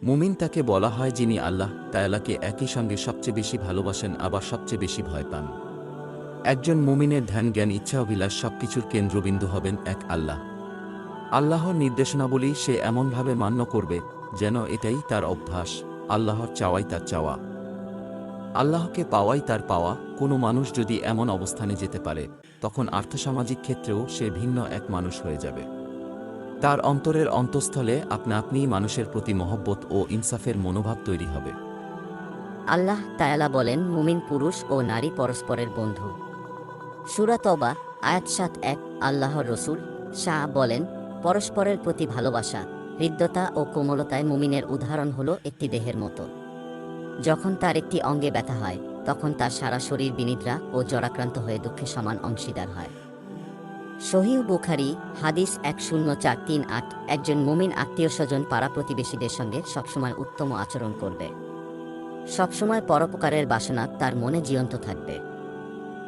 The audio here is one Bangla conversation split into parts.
মুমিন তাকে বলা হয় যিনি আল্লাহ তাআলাকে একই সঙ্গে সবচেয়ে বেশি ভালোবাসেন আবার সবচেয়ে বেশি ভয় পান। একজন মুমিনের ধ্যান জ্ঞান ইচ্ছা অভিলাষ সবকিছুর কেন্দ্রবিন্দু হবেন এক আল্লাহ। আল্লাহর নির্দেশনাবলী সে এমনভাবে মান্য করবে যেন এটাই তার অভ্যাস, আল্লাহর চাওয়াই তার চাওয়া, আল্লাহকে পাওয়াই তার পাওয়া। কোনো মানুষ যদি এমন অবস্থানে যেতে পারে, তখন আর্থসামাজিক ক্ষেত্রেও সে ভিন্ন এক মানুষ হয়ে যাবে। তার অন্তরের অন্তঃস্থলে আপনা আপনিই মানুষের প্রতি মহব্বত ও ইনসাফের মনোভাব তৈরি হবে। আল্লাহ তাআলা বলেন, মুমিন পুরুষ ও নারী পরস্পরের বন্ধু। সূরা তওবা আয়াত ৭-১। আল্লাহর রসূল বলেন, পরস্পরের প্রতি ভালোবাসা, হৃদ্যতা ও কোমলতায় মুমিনের উদাহরণ হলো একটি দেহের মতো। যখন তার একটি অঙ্গে ব্যথা হয়, তখন তার সারা শরীর বিনিদ্রা ও জরাক্রান্ত হয়ে দুঃখে সমান অংশীদার হয়। সহিহ বুখারী হাদিস ১০৪৩৮। একজন মুমিন আত্মীয়স্বজন পাড়া প্রতিবেশীদের সঙ্গে সবসময় উত্তম আচরণ করবে। সবসময় পরোপকারের বাসনা তার মনে জীয়ন্ত থাকবে।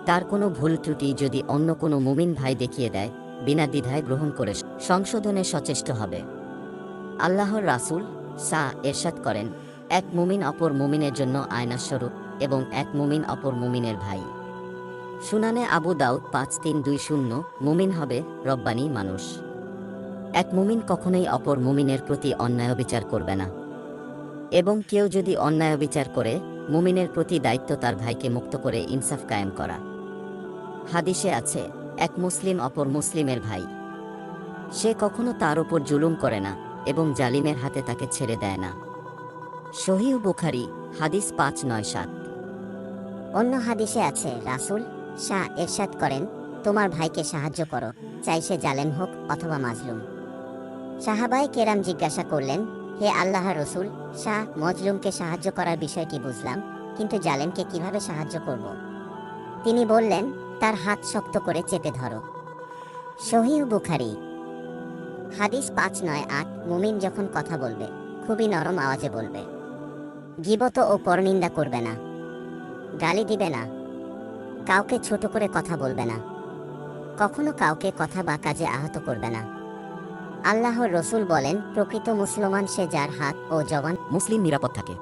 তার কোনো ভুল ত্রুটি যদি অন্য কোনো মুমিন ভাই দেখিয়ে দেয়, বিনা দ্বিধায় গ্রহণ করে সংশোধনে সচেষ্ট হবে। আল্লাহর রাসূল এরশাদ করেন, এক মুমিন অপর মুমিনের জন্য আয়নাস্বরূপ এবং এক মুমিন অপর মুমিনের ভাই। সুনানে আবু দাউদ ৫৩২০। মুমিন হবে রব্বানী মানুষ। এক মুমিন কখনোই অপর মুমিনের প্রতি অন্যায় বিচার করবে না, এবং কেউ যদি অন্যায় বিচার করে, মুমিনের প্রতি দায়িত্ব তার ভাইকে মুক্ত করে ইনসাফ কায়েম করা। হাদিসে আছে, এক মুসলিম অপর মুসলিমের ভাই। সে কখনো তার উপর জুলুম করে না এবং জালিমের হাতে তাকে ছেড়ে দেয় না। সহিহ বুখারী হাদিস ৫৯৭। অন্য হাদিসে আছে, রাসূল এরশাদ করেন, তোমার ভাইকে সাহায্য করো, চাই সে জালেম হোক অথবা মাজলুম। সাহাবায়ে কেরাম জিজ্ঞাসা করলেন, হে আল্লাহর রসূল, মজলুমকে সাহায্য করার বিষয়টি বুঝলাম, কিন্তু জালেমকে কিভাবে সাহায্য করব? তিনি বললেন, তার হাত শক্ত করে চেপে ধরো। সহিহ বুখারী হাদিস ৫৯৮। মুমিন যখন কথা বলবে, খুবই নরম আওয়াজে বলবে। গীবত ও পরনিন্দা করবে না, গালি দিবে না, কাউকে ছোট করে কথা বলবে না, কখনো কাউকে কথা বা কাজে আহত করবে না। আল্লাহর রসূল বলেন, প্রকৃত মুসলমান সে যার হাত ও জবান মুসলিম নিরাপদ থাকে।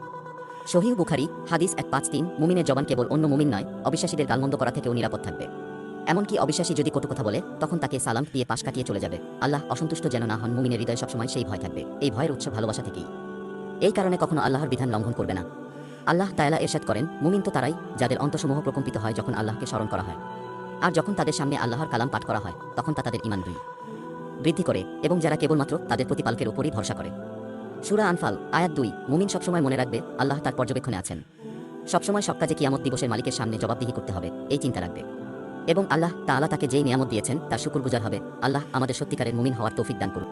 সহিহ বুখারী হাদিস ১৫৩। মুমিনের জবান কেবল অন্য মুমিন নয়, অবিশ্বাসীদের গালমন্দ করা থেকেও নিরাপদ থাকবে। এমনকি অবিশ্বাসী যদি কটু কথা বলে, তখন তাকে সালাম দিয়ে পাশ কাটিয়ে চলে যাবে। আল্লাহ অসন্তুষ্ট যেন না হন, মুমিনের হৃদয়ে সবসময় সেই ভয় থাকবে। এই ভয়ের উৎস ভালোবাসা থেকেই। এই কারণে কখনো আল্লাহর বিধান লঙ্ঘন করবে না। আল্লাহ তাআলা ইরশাদ করেন, মুমিন তো তারাই যাদের অন্তসমূহ প্রকম্পিত হয় যখন আল্লাহকে স্মরণ করা হয়, আর যখন তাদের সামনে আল্লাহর কালাম পাঠ করা হয়, তখন তা তাদের ঈমান বৃদ্ধি করে, এবং যারা কেবলমাত্র তাদের প্রতিপালকের উপরই ভরসা করে। সূরা আনফাল আয়াত ২। মুমিন সবসময় মনে রাখবে, আল্লাহ তার পর্যবেক্ষণে আছেন। সবসময় সব কাজে কিয়ামত দিবসের মালিকের সামনে জবাবদিহি করতে হবে, এই চিন্তা রাখবে। এবং আল্লাহ তাআলা তাকে যেই নিয়ামত দিয়েছেন তার শুকরগুজার হবে। আল্লাহ আমাদের সত্যিকারের মুমিন হওয়ার তৌফিক দান করুন।